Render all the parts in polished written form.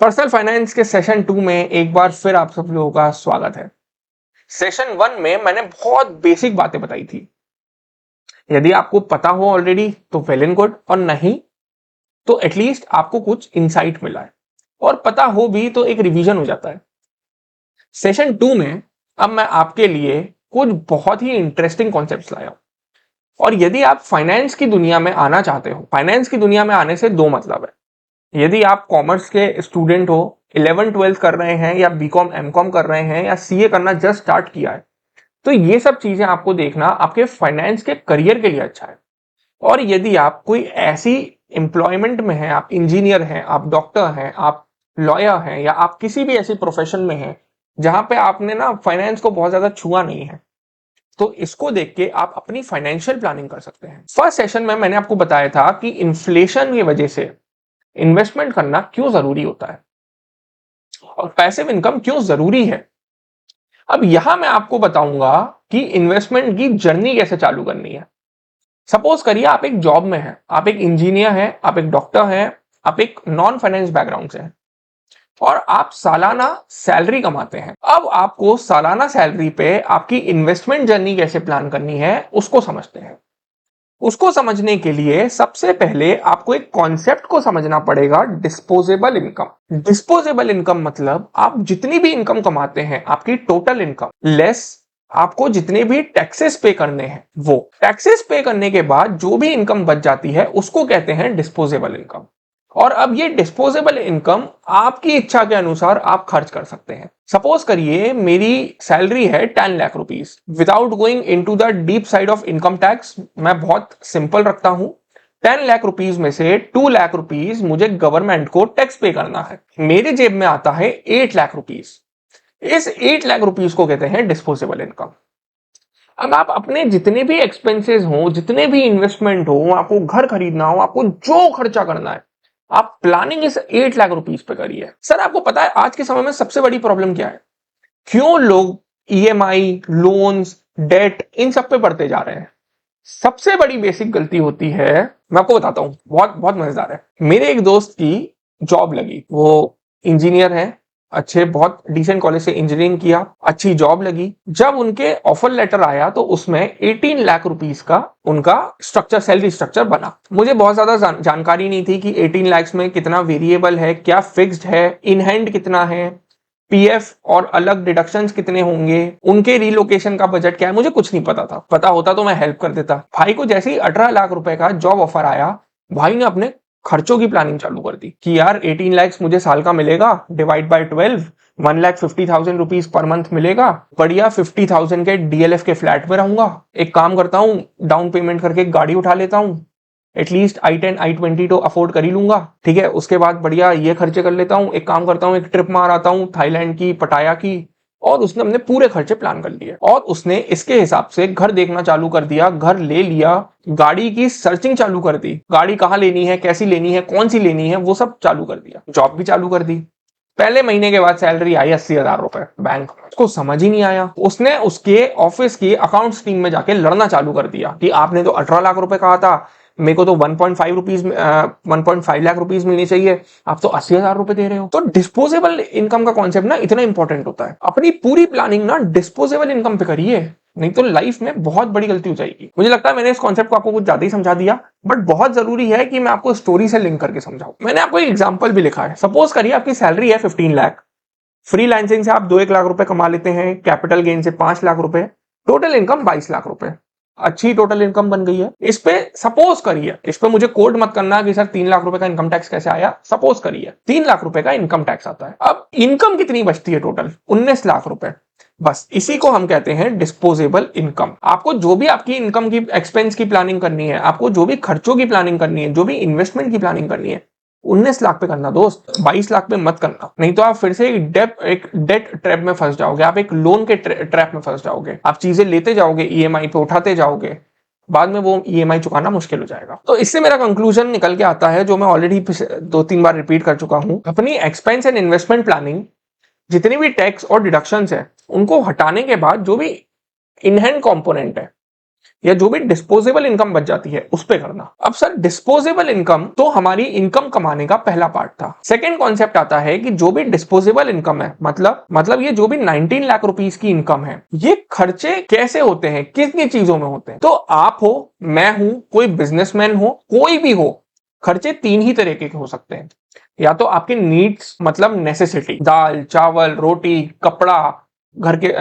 Personal finance के session 2 में एक बार फिर आप सब लोगों का स्वागत है। सेशन 1 में मैंने बहुत बेसिक बातें बताई थी। यदि आपको पता हो ऑलरेडी तो वेल एंड गुड, और नहीं तो एटलीस्ट आपको कुछ इंसाइट मिला है, और पता हो भी तो एक रिवीजन हो जाता है। सेशन 2 में अब मैं आपके लिए कुछ बहुत ही इंटरेस्टिंग कॉन्सेप्ट्स लाया हूं। और यदि आप फाइनेंस की दुनिया में आना चाहते हो, फाइनेंस की दुनिया में आने से दो मतलब है। यदि आप कॉमर्स के स्टूडेंट हो, 11-12 कर रहे हैं, या बीकॉम एमकॉम कर रहे हैं, या सीए करना जस्ट स्टार्ट किया है, तो ये सब चीजें आपको देखना आपके फाइनेंस के करियर के लिए अच्छा है। और यदि आप कोई ऐसी एम्प्लॉयमेंट में हैं, आप इंजीनियर हैं, आप डॉक्टर हैं, आप लॉयर हैं, या आप किसी भी ऐसी प्रोफेशन में हैं जहां पे आपने ना फाइनेंस को बहुत ज्यादा छुआ नहीं है, तो इसको देख के आप अपनी फाइनेंशियल प्लानिंग कर सकते हैं। फर्स्ट सेशन में मैंने आपको बताया था कि इन्फ्लेशन की वजह से इन्वेस्टमेंट करना क्यों जरूरी होता है और पैसिव इनकम क्यों जरूरी है। अब यहां मैं आपको बताऊंगा कि इन्वेस्टमेंट की जर्नी कैसे चालू करनी है। सपोज करिए आप एक जॉब में हैं, आप एक इंजीनियर हैं, आप एक डॉक्टर हैं, आप एक नॉन फाइनेंस बैकग्राउंड से हैं, और आप सालाना सैलरी कमाते हैं। अब आपको सालाना सैलरी पे आपकी इन्वेस्टमेंट जर्नी कैसे प्लान करनी है उसको समझते हैं। उसको समझने के लिए सबसे पहले आपको एक कॉन्सेप्ट को समझना पड़ेगा, डिस्पोजेबल इनकम। डिस्पोजेबल इनकम मतलब आप जितनी भी इनकम कमाते हैं, आपकी टोटल इनकम लेस आपको जितने भी टैक्सेस पे करने हैं, वो टैक्सेस पे करने के बाद जो भी इनकम बच जाती है उसको कहते हैं डिस्पोजेबल इनकम। और अब ये डिस्पोजेबल इनकम आपकी इच्छा के अनुसार आप खर्च कर सकते हैं। सपोज करिए मेरी सैलरी है 10 lakh rupees. Without going into the deep side of income tax, मैं बहुत सिंपल रखता हूं। 10 लाख रुपीस में से 2 लाख रुपीस मुझे गवर्नमेंट को टैक्स पे करना है। मेरे जेब में आता है 8 लाख रुपीस। इस 8 लाख रुपीस को कहते हैं डिस्पोजेबल इनकम। अब आप अपने जितने भी एक्सपेंसेस हो, जितने भी इन्वेस्टमेंट हो, आपको घर खरीदना हो, आपको जो खर्चा करना है, आप प्लानिंग इस 8 लाख रुपीस पे करिए। सर आपको पता है आज के समय में सबसे बड़ी प्रॉब्लम क्या है? क्यों लोग ईएमआई, लोन्स, डेट इन सब पे बढ़ते जा रहे हैं? सबसे बड़ी बेसिक गलती होती है, मैं आपको बताता हूं, बहुत बहुत मजेदार है। मेरे एक दोस्त की जॉब लगी, वो इंजीनियर है, अच्छे बहुत डिसेंट कॉलेज से इंजीनियरिंग किया, अच्छी जॉब लगी। जब उनके ऑफर लेटर आया तो उसमें 18 लाख रुपीस का उनका स्ट्रक्चर, सैलरी स्ट्रक्चर बना। मुझे बहुत ज्यादा जानकारी नहीं थी कि 18 लाख में कितना वेरिएबल है, क्या फिक्स्ड है, इन हैंड कितना है, पीएफ और अलग डिडक्शंस कितने होंगे, उनके रिलोकेशन का बजट क्या है, मुझे कुछ नहीं पता था। पता होता तो मैं हेल्प कर देता। भाई को जैसे ही 18 लाख रुपए का जॉब ऑफर आया, भाई ने अपने खर्चों की प्लानिंग चालू कर दी कि यार 18 लाख मुझे साल का मिलेगा, divide by 12, 1,50,000 rupees per month मिलेगा। बढ़िया 50,000 के डीएलएफ के फ्लैट में रहूंगा। एक काम करता हूँ, डाउन पेमेंट करके गाड़ी उठा लेता हूँ, एटलीस्ट i10 i20 तो अफोर्ड कर ही लूंगा। ठीक है, उसके बाद बढ़िया ये खर्चे कर लेता हूँ। एक काम करता हूँ, एक ट्रिप मार आता हूँ थाईलैंड की, पटाया की। और उसने अपने पूरे खर्चे प्लान कर लिए, और उसने इसके हिसाब से घर देखना चालू कर दिया, घर ले लिया, गाड़ी की सर्चिंग चालू कर दी, गाड़ी कहाँ लेनी है, कैसी लेनी है, कौन सी लेनी है, वो सब चालू कर दिया। जॉब भी चालू कर दी। पहले महीने के बाद सैलरी आई 80,000 रुपए बैंक में। उसको समझ ही नहीं आया। उसने उसके ऑफिस की अकाउंट्स टीम में जाके लड़ना चालू कर दिया कि आपने तो 18 लाख रुपए कहा था, मेरे को तो 1.5 लाख रुपीज मिलनी चाहिए, आप तो 80,000 रुपए दे रहे हो। तो डिस्पोजेबल इनकम का कॉन्सेप्ट ना इतना इंपॉर्टेंट होता है। अपनी पूरी प्लानिंग ना डिस्पोजेबल इनकम पे करिए, नहीं तो लाइफ में बहुत बड़ी गलती हो जाएगी। मुझे लगता है मैंने इस कॉन्सेप्ट को आपको कुछ ज्यादा ही समझा दिया, बट बहुत जरूरी है कि मैं आपको स्टोरी से लिंक करके समझाऊं। मैंने आपको एक एग्जांपल भी लिखा है। सपोज करिए आपकी सैलरी है 15 लाख, फ्रीलांसिंग से आप 2-1 लाख रुपए कमा लेते हैं, कैपिटल गेन से 5 लाख रुपए, टोटल इनकम 22 लाख रुपए। अच्छी टोटल इनकम बन गई है। इस पे सपोज करिए, इस पे मुझे कोड मत करना कि सर 3 लाख रुपए का इनकम टैक्स कैसे आया। सपोज करिए 3 लाख रुपए का इनकम टैक्स आता है। अब इनकम कितनी बचती है? टोटल 19 लाख रुपए। बस इसी को हम कहते हैं डिस्पोजेबल इनकम। आपको जो भी आपकी इनकम की, एक्सपेंस की प्लानिंग करनी है, आपको जो भी खर्चों की प्लानिंग करनी है, जो भी इन्वेस्टमेंट की प्लानिंग करनी है, 19 लाख पे करना दोस्त, 22 लाख पे मत करना। नहीं तो आप फिर से एक डेट ट्रैप में फंस जाओगे, आप एक लोन के ट्रैप में फंस जाओगे। आप चीजें लेते जाओगे, ईएमआई पे उठाते जाओगे, बाद में वो ईएमआई चुकाना मुश्किल हो जाएगा। तो इससे मेरा कंक्लूजन निकल के आता है, जो मैं ऑलरेडी 2-3 बार रिपीट कर चुका हूं। अपनी एक्सपेंस एंड इन्वेस्टमेंट प्लानिंग, जितनी भी टैक्स और डिडक्शंस है, उनको हटाने के बाद जो भी इन हैंड कॉम्पोनेंट है, या जो भी डिस्पोजेबल इनकम बच जाती है उस पे करना। अब सर डिस्पोजेबल इनकम तो हमारी इनकम कमाने का पहला पार्ट था। सेकंड कॉन्सेप्ट आता है कि जो भी डिस्पोजेबल इनकम है, मतलब ये जो भी 19 लाख रुपीस की इनकम है, ये खर्चे कैसे होते हैं, किस किस चीजों में होते हैं। तो आप हो, मैं हूं, कोई बिजनेसमैन हो, कोई भी हो, खर्चे तीन ही तरीके के हो सकते हैं। या तो आपके नीड्स मतलब नेसेसिटी, दाल चावल रोटी कपड़ा, घर के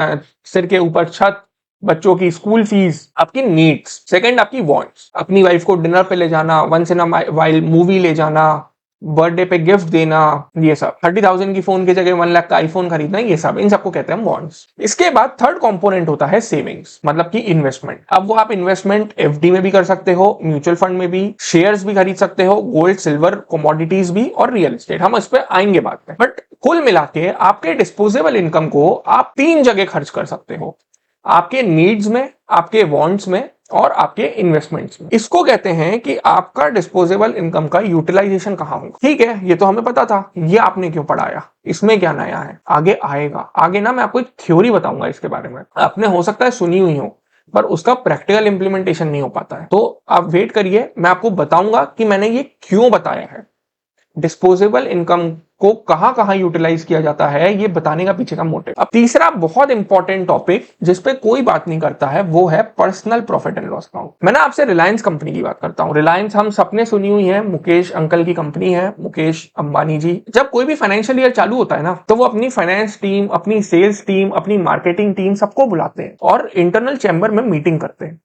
सिर के ऊपर छत, बच्चों की स्कूल फीस, आपकी नीड्स। सेकंड आपकी वांट्स, अपनी वाइफ को डिनर पे ले जाना, once in a while movie ले जाना, बर्थडे पे गिफ्ट देना, ये सब। 30,000 की फोन की जगह 1 लाख का आईफोन खरीदना, ये सब, इन सबको कहते हैं हम वांट्स। इसके बाद थर्ड कंपोनेंट होता है सेविंग्स, मतलब कि इन्वेस्टमेंट। अब वो आप इन्वेस्टमेंट एफडी में भी कर सकते हो, म्यूचुअल फंड में भी, शेयर्स भी खरीद सकते हो, गोल्ड सिल्वर कमोडिटीज भी, और रियल एस्टेट। हम इस पे आएंगे बाद में। बट कुल मिला के आपके डिस्पोजेबल इनकम को आप तीन जगह खर्च कर सकते हो, आपके नीड्स में, आपके वांट्स में, और आपके इन्वेस्टमेंट्स में। इसको कहते हैं कि आपका डिस्पोजेबल इनकम का यूटिलाइजेशन कहां होगा। ठीक है, ये तो हमें पता था, ये आपने क्यों पढ़ाया, इसमें क्या नया है, आगे आएगा। आगे ना मैं आपको एक थ्योरी बताऊंगा इसके बारे में, आपने हो सकता है सुनी हुई हो, पर उसका प्रैक्टिकल इंप्लीमेंटेशन नहीं हो पाता है। तो आप वेट करिए, मैं आपको बताऊंगा कि मैंने ये क्यों बताया है। डिस्पोजेबल इनकम को कहां कहां यूटिलाइज किया जाता है, ये बताने का पीछे का मोटिव। अब तीसरा बहुत इंपॉर्टेंट टॉपिक जिस पे कोई बात नहीं करता है, वो है personal profit and loss account. मैं ना आपसे रिलायंस कंपनी की बात करता हूं। रिलायंस हम सबने सुनी हुई है, मुकेश अंकल की कंपनी है, मुकेश अंबानी जी। जब कोई भी फाइनेंशियल ईयर चालू होता है ना, तो वो अपनी फाइनेंस टीम, अपनी सेल्स टीम, अपनी मार्केटिंग टीम, सबको बुलाते हैं और इंटरनल चैम्बर में मीटिंग करते हैं,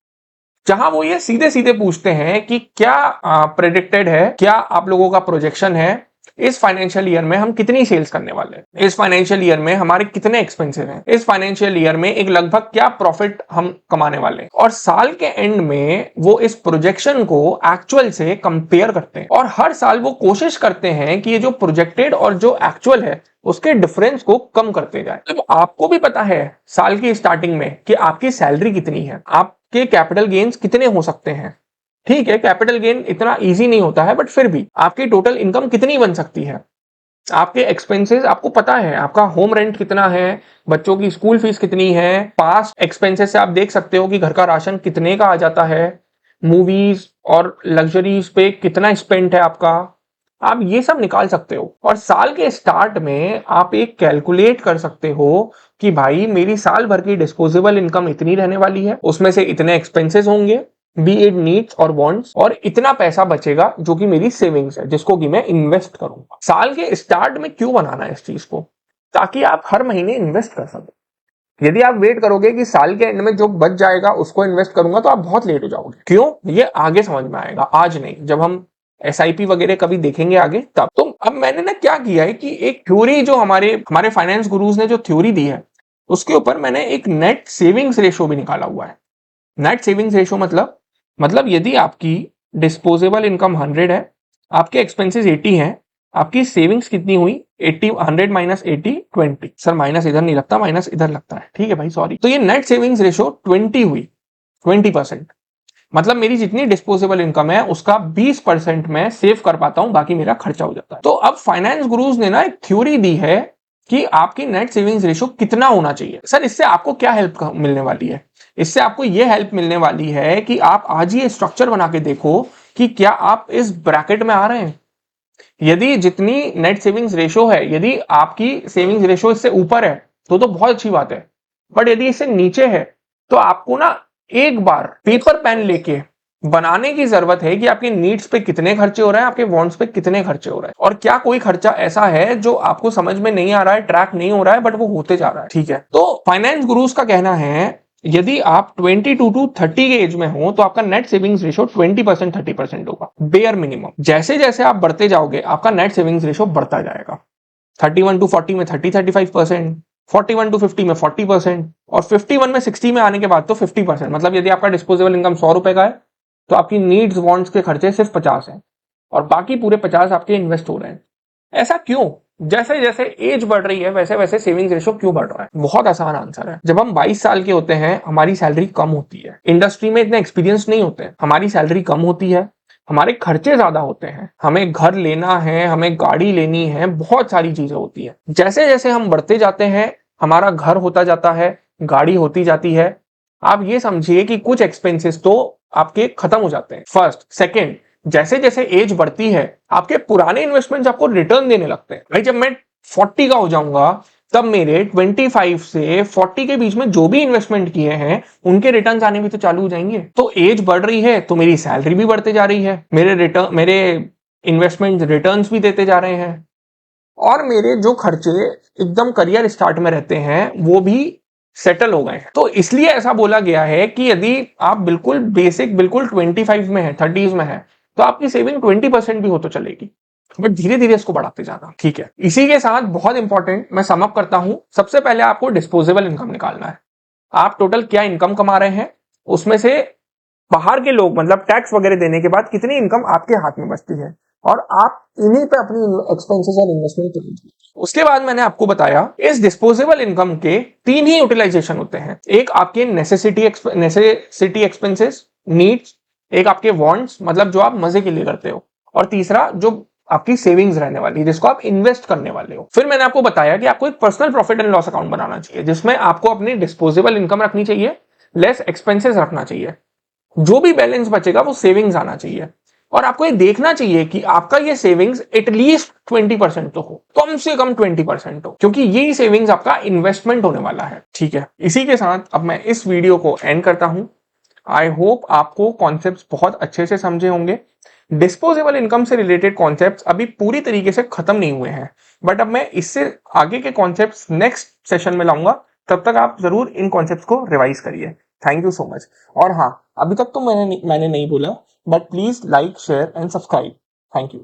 जहां वो ये सीधे सीधे पूछते हैं कि क्या प्रेडिक्टेड है, क्या आप लोगों का प्रोजेक्शन है, इस फाइनेंशियल ईयर में हम कितनी सेल्स करने वाले हैं, इस फाइनेंशियल ईयर में हमारे कितने एक्सपेंसेस हैं, इस फाइनेंशियल ईयर में एक लगभग क्या प्रॉफिट हम कमाने वाले हैं। और साल के एंड में वो इस प्रोजेक्शन को एक्चुअल से कंपेयर करते हैं, और हर साल वो कोशिश करते हैं कि ये जो प्रोजेक्टेड और जो एक्चुअल है उसके डिफरेंस को कम करते जाए। तो आपको भी पता है साल की स्टार्टिंग में कि आपकी सैलरी कितनी है, आपके कैपिटल गेन्स कितने हो सकते हैं। ठीक है, कैपिटल गेन इतना इजी नहीं होता है, बट फिर भी आपकी टोटल इनकम कितनी बन सकती है, आपके एक्सपेंसेस आपको पता है, आपका होम रेंट कितना है, बच्चों की स्कूल फीस कितनी है, पास्ट एक्सपेंसेस से आप देख सकते हो कि घर का राशन कितने का आ जाता है, मूवीज और लग्जरीज पे कितना स्पेंड है आपका, आप ये सब निकाल सकते हो। और साल के स्टार्ट में आप एक कैलकुलेट कर सकते हो कि भाई मेरी साल भर की डिस्पोजेबल इनकम इतनी रहने वाली है, उसमें से इतने एक्सपेंसेस होंगे, बी इट नीड्स और वांट्स, और इतना पैसा बचेगा जो कि मेरी सेविंग्स है, जिसको कि मैं इन्वेस्ट करूंगा। साल के स्टार्ट में क्यों बनाना है इस चीज को, ताकि आप हर महीने इन्वेस्ट कर सको। यदि आप वेट करोगे कि साल के एंड में जो बच जाएगा उसको इन्वेस्ट करूंगा, तो आप बहुत लेट हो जाओगे। क्यों, ये आगे समझ में आएगा, आज नहीं, जब हम SIP वगैरह कभी देखेंगे आगे तब। तो अब मैंने ना क्या किया है कि एक थ्योरी जो हमारे फाइनेंस गुरुज ने जो थ्योरी दी है, उसके ऊपर मैंने एक नेट सेविंग्स रेशो भी निकाला हुआ है। नेट सेविंग्स रेशो मतलब यदि आपकी डिस्पोजेबल इनकम 100 है, आपके एक्सपेंसेस 80 हैं, आपकी सेविंग्स कितनी हुई, 80, 100 माइनस 80, 20। सर माइनस इधर नहीं लगता, माइनस इधर लगता है, ठीक है भाई, सॉरी। तो ये नेट सेविंग्स रेशो 20 हुई, 20%। मतलब मेरी जितनी डिस्पोजेबल इनकम है उसका 20% मैं सेव कर पाता हूं, बाकी मेरा खर्चा हो जाता है। तो अब फाइनेंस गुरुज ने ना एक थ्योरी दी है कि आपकी नेट सेविंग्स रेशो कितना होना चाहिए। सर इससे आपको क्या हेल्प मिलने वाली है, इससे आपको यह हेल्प मिलने वाली है कि आप आज ही स्ट्रक्चर बना के देखो कि क्या आप इस ब्रैकेट में आ रहे हैं। यदि जितनी नेट सेविंग्स रेशो है, यदि आपकी सेविंग्स रेशो इससे ऊपर है तो बहुत अच्छी बात है, बट यदि इससे नीचे है तो आपको ना एक बार पेपर पेन लेके बनाने की जरूरत है कि आपके नीड्स पे कितने खर्चे हो रहे हैं, आपके वांट्स पे कितने खर्चे हो रहे हैं, और क्या कोई खर्चा ऐसा है जो आपको समझ में नहीं आ रहा है, ट्रैक नहीं हो रहा है, बट वो होते जा रहा है। ठीक है, तो फाइनेंस गुरुज का कहना है यदि आप 22 to 30 के एज में हो तो आपका नेट सेविंग्स रेशो 20% 30% होगा, बेयर मिनिमम। जैसे जैसे आप बढ़ते जाओगे आपका नेट सेविंग्स रेशो बढ़ता जाएगा, 31 to 40 में 30-35%, 41 to 50 में 40%, और 51 में 60 में आने के बाद तो 50%। मतलब यदि आपका डिस्पोजेबल इनकम 100 रुपए का है तो आपकी नीड्स वांट्स के खर्चे सिर्फ 50 हैं, और बाकी पूरे 50 आपके इन्वेस्ट हो रहे हैं। ऐसा क्यों, जैसे जैसे एज बढ़ रही है वैसे वैसे सेविंग्स रेशो क्यों बढ़ रहा है। बहुत आसान आंसर है, जब हम 22 साल के होते हैं हमारी सैलरी कम होती है, इंडस्ट्री में इतने एक्सपीरियंस नहीं होते हैं, हमारी सैलरी कम होती है, हमारे खर्चे ज्यादा होते हैं, हमें घर लेना है, हमें गाड़ी लेनी है, बहुत सारी चीजें होती है। जैसे जैसे हम बढ़ते जाते हैं हमारा घर होता जाता है, गाड़ी होती जाती है, आप ये समझिए कि कुछ एक्सपेंसेस तो आपके खत्म हो जाते हैं, फर्स्ट। सेकेंड, जैसे जैसे एज बढ़ती है आपके पुराने इन्वेस्टमेंट्स आपको रिटर्न देने लगते हैं। भाई जब मैं 40 का हो जाऊंगा तब मेरे 25 से 40 के बीच में जो भी इन्वेस्टमेंट किए हैं उनके रिटर्न्स आने भी तो चालू हो जाएंगे। तो एज बढ़ रही है तो मेरी सैलरी भी बढ़ते जा रही है, मेरे इन्वेस्टमेंट रिटर्न्स भी देते जा रहे हैं, और मेरे जो खर्चे एकदम करियर स्टार्ट में रहते हैं वो भी सेटल हो गए हैं। तो इसलिए ऐसा बोला गया है कि यदि आप बिल्कुल बेसिक बिल्कुल 25 में है, 30s में है, तो आपकी सेविंग 20% भी हो तो चलेगी, बट धीरे धीरे इसको बढ़ाते जाना। ठीक है, इसी के साथ बहुत इंपॉर्टेंट मैं सम अप करता हूं। सबसे पहले आपको डिस्पोजेबल इनकम निकालना है। आप टोटल क्या इनकम कमा रहे हैं, उसमें से बाहर के लोग मतलब टैक्स वगैरह देने के बाद कितनी इनकम आपके हाथ में बचती है, और आप इन्हीं पे अपनी एक्सपेंसेस और इन्वेस्टमेंट करेंगे। उसके बाद मैंने आपको बताया इस डिस्पोजेबल इनकम के 3 ही यूटिलाइजेशन होते हैं। एक आपके नेसेसिटी एक्सपेंसेस, नीड्स, एक आपके वांट्स मतलब जो आप मजे के लिए करते हो, और तीसरा जो आपकी सेविंग्स रहने वाली है जिसको आप इन्वेस्ट करने वाले हो। फिर मैंने आपको बताया कि आपको एक personal profit and loss account बनाना चाहिए जिसमें आपको अपनी डिस्पोजेबल इनकम रखनी चाहिए, लेस एक्सपेंसेस रखना चाहिए, जो भी बैलेंस बचेगा वो सेविंग्स आना चाहिए, और आपको ये देखना चाहिए कि आपका ये सेविंग्स एटलीस्ट 20% तो हो, कम से कम 20% हो, क्योंकि यही सेविंग्स आपका इन्वेस्टमेंट होने वाला है। ठीक है, इसी के साथ अब मैं इस वीडियो को एंड करता हूं। आई होप आपको कॉन्सेप्ट्स बहुत अच्छे से समझे होंगे। डिस्पोजेबल इनकम से रिलेटेड कॉन्सेप्ट्स अभी पूरी तरीके से खत्म नहीं हुए हैं, बट अब मैं इससे आगे के कॉन्सेप्ट्स नेक्स्ट सेशन में लाऊंगा। तब तक आप जरूर इन कॉन्सेप्ट्स को रिवाइज करिए। Thank you so much. और हाँ, अभी तक तो मैंने नहीं बोला, but please like, share and subscribe. Thank you.